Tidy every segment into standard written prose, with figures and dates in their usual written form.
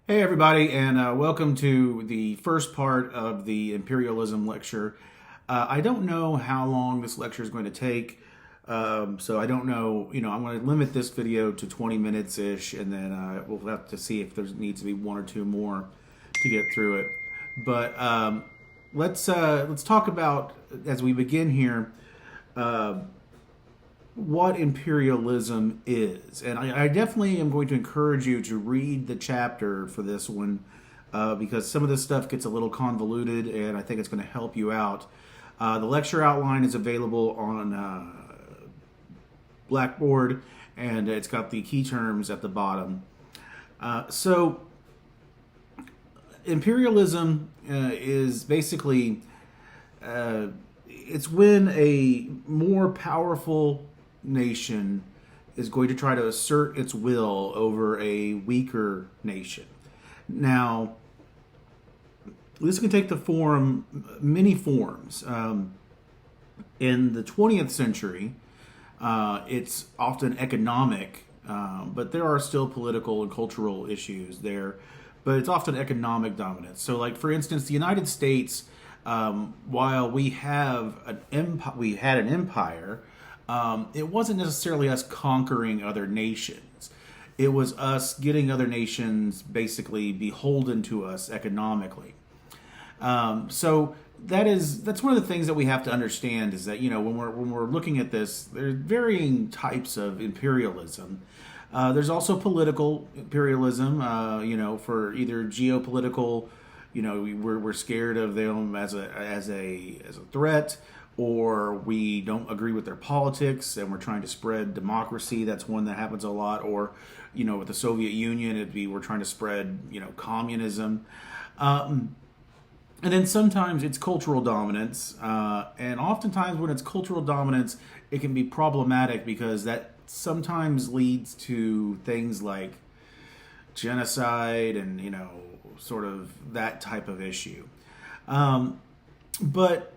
Hey, everybody, and welcome to the first part of the Imperialism lecture. I don't know how long this lecture is going to take, so I don't know. I'm going to limit this video to 20 minutes ish, and then we'll have to see if there needs to be one or two more to get through it. But let's talk about, as we begin here, what imperialism is. And I definitely am going to encourage you to read the chapter for this one because some of this stuff gets a little convoluted and I think it's going to help you out. The lecture outline is available on Blackboard and it's got the key terms at the bottom. So, imperialism is basically it's when a more powerful nation is going to try to assert its will over a weaker nation. Now, this can take many forms. In the 20th century, it's often economic, but there are still political and cultural issues there. But it's often economic dominance. So, like for instance, the United States, while we had an empire. It wasn't necessarily us conquering other nations. It was us getting other nations basically beholden to us economically. So that's one of the things that we have to understand is that when we're looking at this, there's varying types of imperialism. There's also political imperialism. For either geopolitical, we're scared of them as a threat, or we don't agree with their politics and we're trying to spread democracy. That's one that happens a lot. Or, with the Soviet Union, we're trying to spread, communism. And then sometimes it's cultural dominance. And oftentimes when it's cultural dominance, it can be problematic because that sometimes leads to things like genocide and, sort of that type of issue. But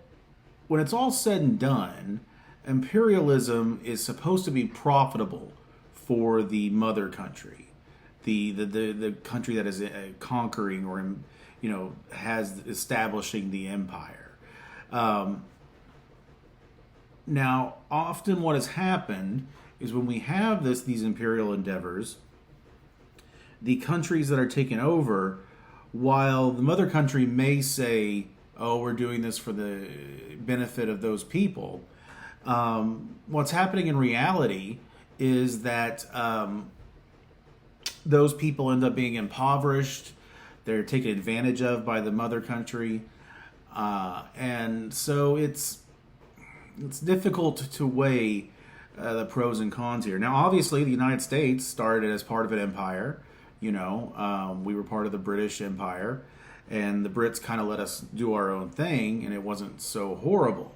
when it's all said and done, imperialism is supposed to be profitable for the mother country, the country that is conquering or has establishing the empire. Now, often what has happened is when we have these imperial endeavors, the countries that are taken over, while the mother country may say, oh, we're doing this for the benefit of those people. What's happening in reality is that those people end up being impoverished. They're taken advantage of by the mother country. And so it's difficult to weigh the pros and cons here. Now, obviously, the United States started as part of an empire. We were part of the British Empire. And the Brits kind of let us do our own thing, and it wasn't so horrible.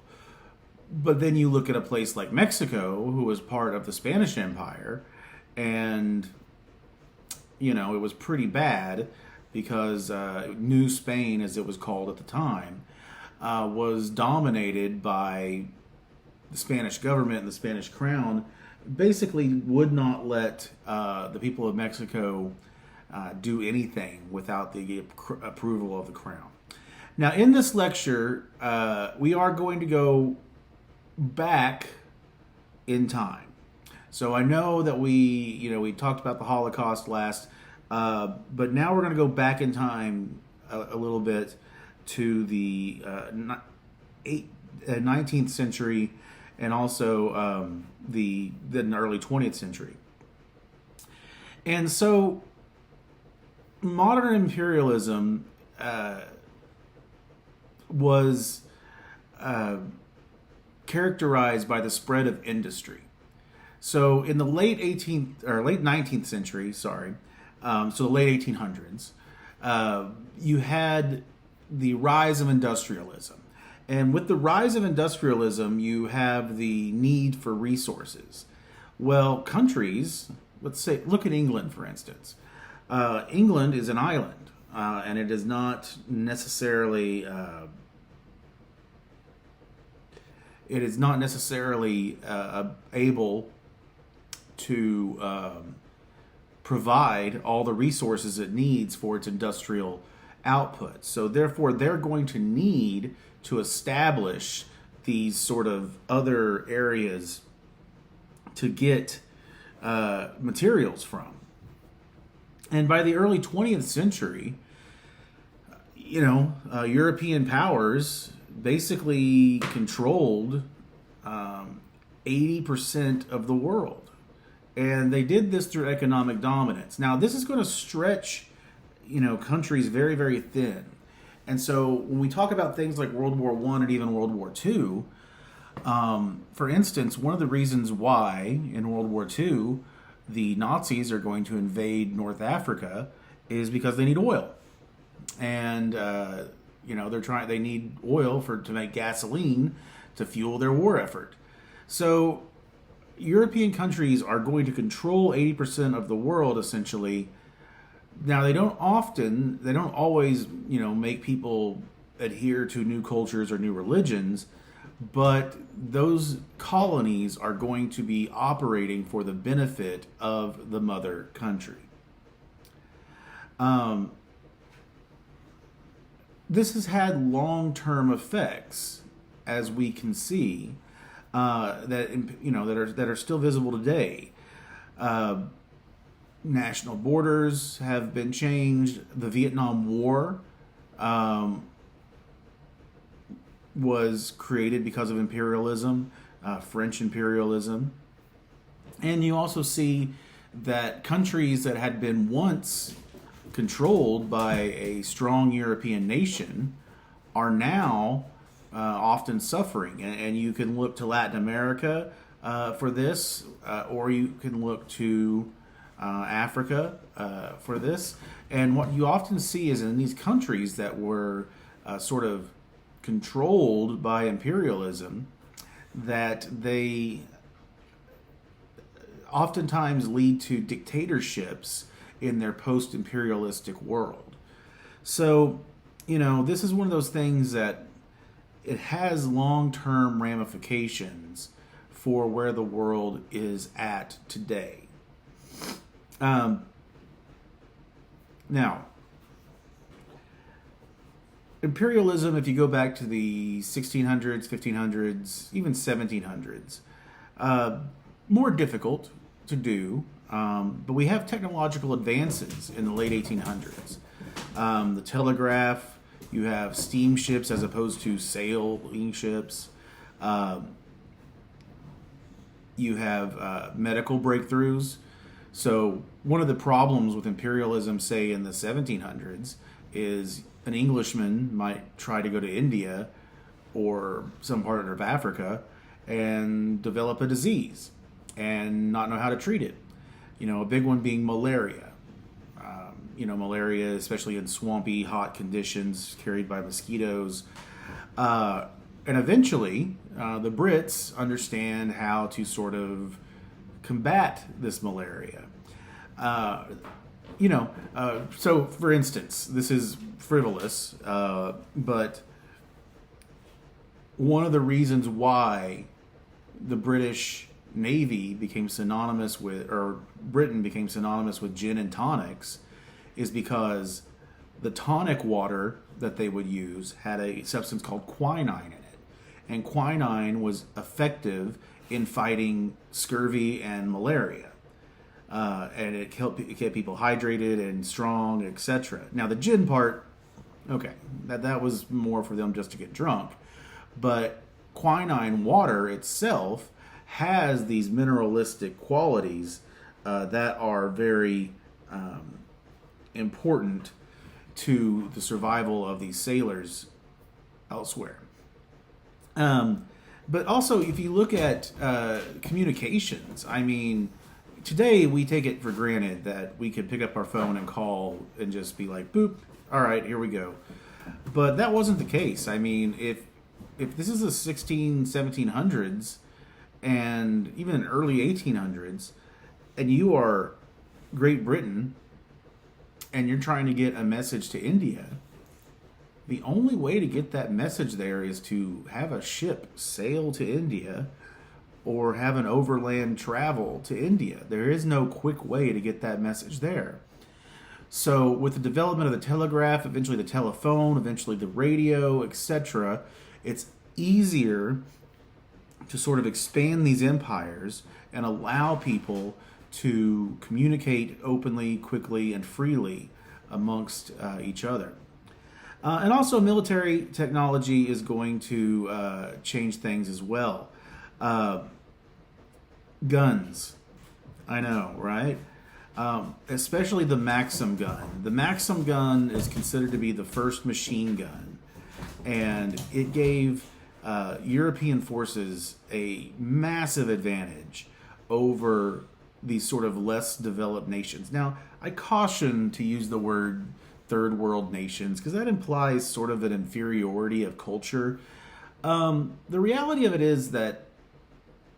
But then you look at a place like Mexico, who was part of the Spanish Empire, and, it was pretty bad because New Spain, as it was called at the time, was dominated by the Spanish government and the Spanish crown, basically would not let the people of Mexico do anything without the approval of the crown. Now, in this lecture, we are going to go back in time. So I know that we talked about the Holocaust last, but now we're going to go back in time a little bit to the 19th century and also the early 20th century. And so modern imperialism was characterized by the spread of industry. So in the late 19th century, so the late 1800s, you had the rise of industrialism. And with the rise of industrialism, you have the need for resources. Well, countries, look at England, for instance. England is an island, and it is not necessarily able to provide all the resources it needs for its industrial output. So therefore, they're going to need to establish these sort of other areas to get materials from. And by the early 20th century, European powers basically controlled 80% of the world. And they did this through economic dominance. Now, this is going to stretch, countries very, very thin. And so when we talk about things like World War I and even World War II, for instance, one of the reasons why in World War II the Nazis are going to invade North Africa is because they need oil. And, they need oil to make gasoline to fuel their war effort. So European countries are going to control 80% of the world, essentially. Now, they don't always, make people adhere to new cultures or new religions, but those colonies are going to be operating for the benefit of the mother country. This has had long-term effects, as we can see, that are still visible today. National borders have been changed. The Vietnam War was created because of imperialism, French imperialism. And you also see that countries that had been once controlled by a strong European nation are now often suffering. And you can look to Latin America for this, or you can look to Africa for this. And what you often see is in these countries that were sort of controlled by imperialism, that they oftentimes lead to dictatorships in their post-imperialistic world. So, this is one of those things that it has long-term ramifications for where the world is at today. Now, imperialism, if you go back to the 1600s, 1500s, even 1700s, more difficult to do, but we have technological advances in the late 1800s. The telegraph, you have steamships as opposed to sailing ships. You have medical breakthroughs. So one of the problems with imperialism, say in the 1700s, is an Englishman might try to go to India or some part of Africa and develop a disease and not know how to treat it. A big one being malaria. Malaria, especially in swampy, hot conditions carried by mosquitoes. And eventually, the Brits understand how to sort of combat this malaria. So for instance, this is frivolous, but one of the reasons why the British Navy became synonymous with, or Britain became synonymous with gin and tonics, is because the tonic water that they would use had a substance called quinine in it. And quinine was effective in fighting scurvy and malaria. And it kept people hydrated and strong, etc. Now the gin part, okay, that was more for them just to get drunk. But quinine water itself has these mineralistic qualities that are very important to the survival of these sailors elsewhere. But also, if you look at communications, I mean, today we take it for granted that we could pick up our phone and call and just be like, boop, all right, here we go. But that wasn't the case. I mean, if this is the 1700s and even early 1800s, and you are Great Britain and you're trying to get a message to India, the only way to get that message there is to have a ship sail to India or have an overland travel to India. There is no quick way to get that message there. So, with the development of the telegraph, eventually the telephone, eventually the radio, etc., it's easier to sort of expand these empires and allow people to communicate openly, quickly, and freely amongst each other. And also, military technology is going to change things as well. Guns. I know, right? Especially the Maxim gun. The Maxim gun is considered to be the first machine gun, and it gave European forces a massive advantage over these sort of less developed nations. Now, I caution to use the word third world nations because that implies sort of an inferiority of culture. The reality of it is that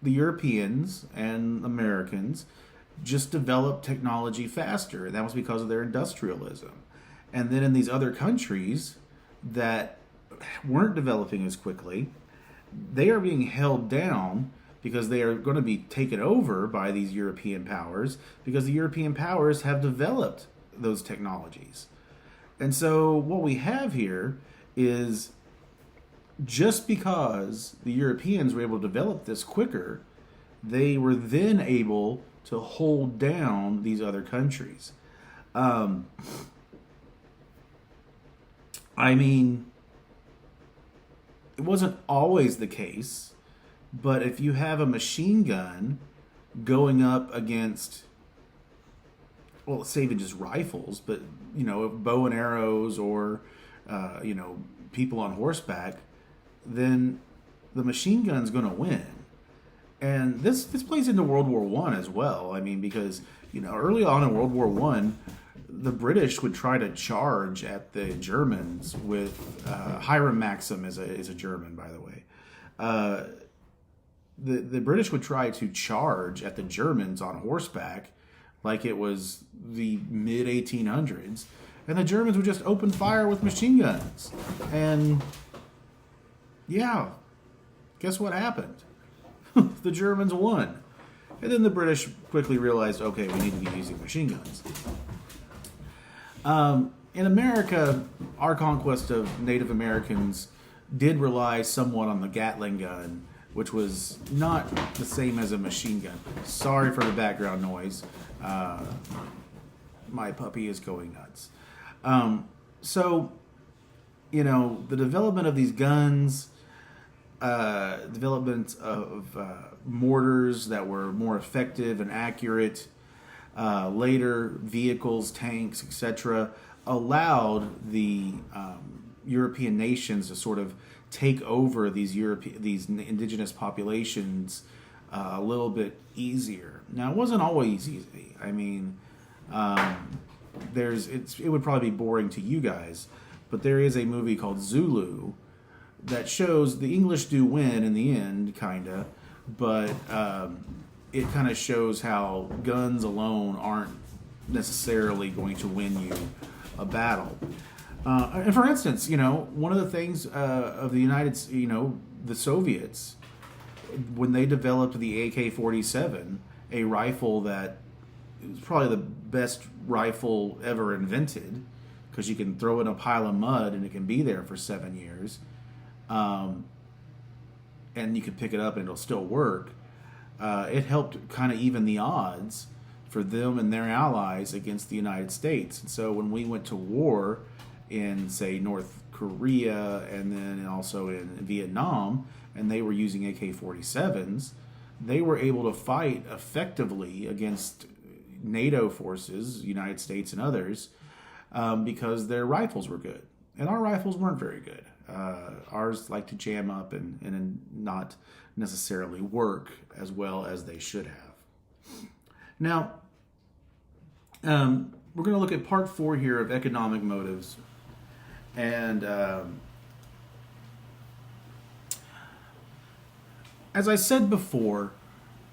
the Europeans and Americans just developed technology faster, and that was because of their industrialism. And then in these other countries that weren't developing as quickly, they are being held down because they are going to be taken over by these European powers because the European powers have developed those technologies. And so what we have here is just because the Europeans were able to develop this quicker, they were then able to hold down these other countries. I mean, it wasn't always the case, but if you have a machine gun going up against, well, let's say even just rifles, but, you know, bow and arrows or, you know, people on horseback, then the machine gun's going to win. And this plays into World War I as well. I mean, because, you know, early on in World War I, the British would try to charge at the Germans with Hiram Maxim is a German, by the way. The British would try to charge at the Germans on horseback like it was the mid 1800s, and the Germans would just open fire with machine guns. And yeah, guess what happened? The Germans won. And then the British quickly realized, okay, we need to be using machine guns. In America, our conquest of Native Americans did rely somewhat on the Gatling gun, which was not the same as a machine gun. Sorry for the background noise. My puppy is going nuts. So, you know, the development of these guns, development of mortars that were more effective and accurate, later vehicles, tanks, etc., allowed the European nations to sort of take over these indigenous populations a little bit easier. Now, it wasn't always easy. I mean, it would probably be boring to you guys, but there is a movie called Zulu that shows the English do win in the end, kinda, but it kind of shows how guns alone aren't necessarily going to win you a battle. And for instance, you know, one of the things of the Soviets, when they developed the AK-47, a rifle that was probably the best rifle ever invented, because you can throw it in a pile of mud and it can be there for 7 years, and you can pick it up and it'll still work. It helped kind of even the odds for them and their allies against the United States. And so when we went to war in, say, North Korea and then also in Vietnam, and they were using AK-47s, they were able to fight effectively against NATO forces, United States and others, because their rifles were good. And our rifles weren't very good. Ours like to jam up and not necessarily work as well as they should have. Now, we're going to look at part 4 here of economic motives. And as I said before,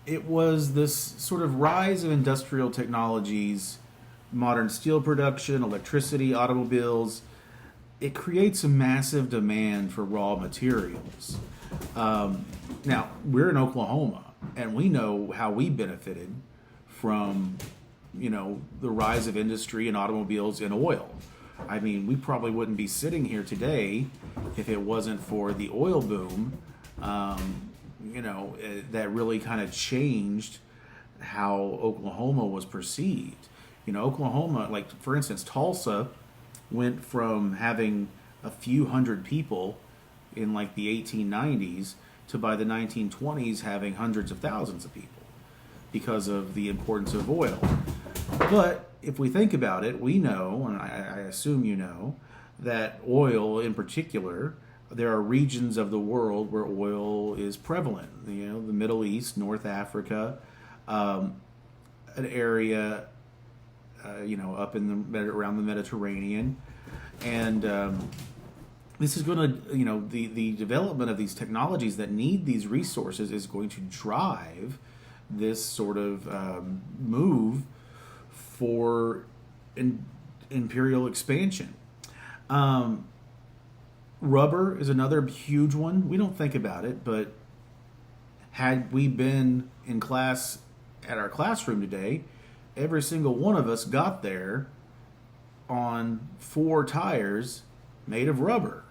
it was this sort of rise of industrial technologies, modern steel production, electricity, automobiles. It creates a massive demand for raw materials. Now, we're in Oklahoma, And we know how we benefited from, the rise of industry and automobiles and oil. I mean, we probably wouldn't be sitting here today if it wasn't for the oil boom, that really kind of changed how Oklahoma was perceived. Oklahoma, like for instance, Tulsa went from having a few hundred people in like the 1890s to by the 1920s having hundreds of thousands of people because of the importance of oil. But if we think about it, we know, and I assume you know, that oil in particular, there are regions of the world where oil is prevalent. The Middle East, North Africa, an area, up in around the Mediterranean, and this is going to, the development of these technologies that need these resources is going to drive this sort of move for imperial expansion. Rubber is another huge one. We don't think about it, but had we been in class at our classroom today, every single one of us got there on 4 tires made of rubber.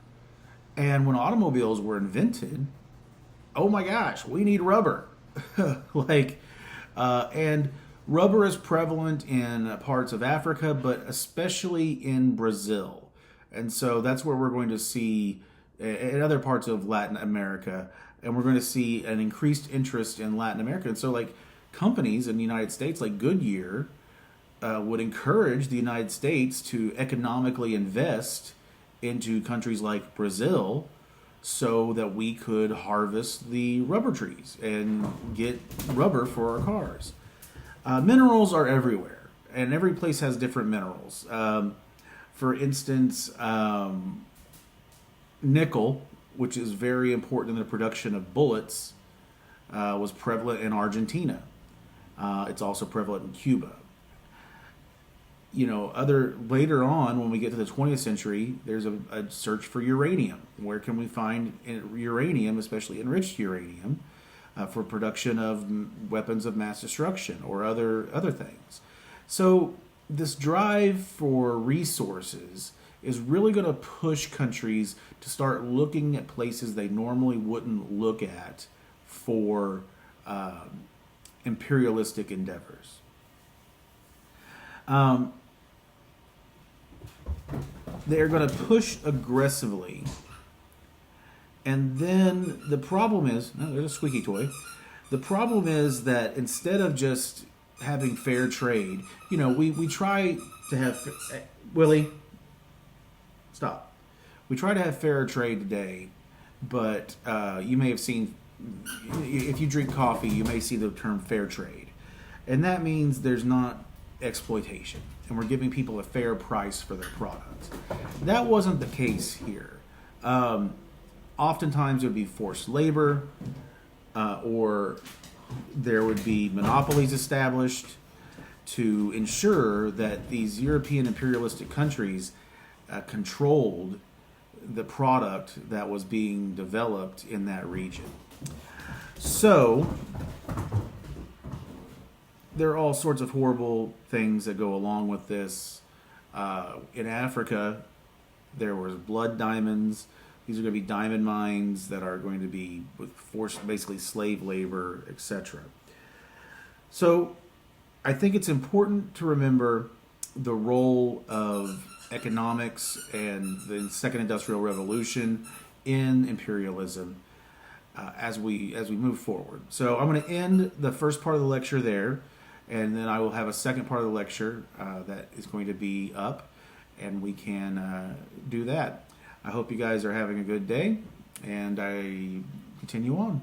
And when automobiles were invented, oh my gosh, we need rubber. And rubber is prevalent in parts of Africa, but especially in Brazil. And so that's where we're going to see in other parts of Latin America, and we're going to see an increased interest in Latin America. And so like companies in the United States, like Goodyear, would encourage the United States to economically invest into countries like Brazil so that we could harvest the rubber trees and get rubber for our cars. Minerals are everywhere, and every place has different minerals. For instance, nickel, which is very important in the production of bullets, was prevalent in Argentina. It's also prevalent in Cuba. Later on, when we get to the 20th century, there's a search for uranium. Where can we find uranium, especially enriched uranium, for production of weapons of mass destruction or other things? So this drive for resources is really going to push countries to start looking at places they normally wouldn't look at for imperialistic endeavors. They're going to push aggressively. And then the problem is, there's a squeaky toy. The problem is that instead of just having fair trade, we try to have, Willie, stop. We try to have fair trade today, but you may have seen, if you drink coffee, you may see the term fair trade. And that means there's not exploitation, and we're giving people a fair price for their products. That wasn't the case here. Oftentimes it would be forced labor, or there would be monopolies established to ensure that these European imperialistic countries controlled the product that was being developed in that region. So there are all sorts of horrible things that go along with this. In Africa, there was blood diamonds. These are going to be diamond mines that are going to be with forced, basically slave labor, etc. So I think it's important to remember the role of economics and the Second Industrial Revolution in imperialism as we move forward. So I'm going to end the first part of the lecture there, and then I will have a second part of the lecture that is going to be up, and we can do that. I hope you guys are having a good day, and I continue on.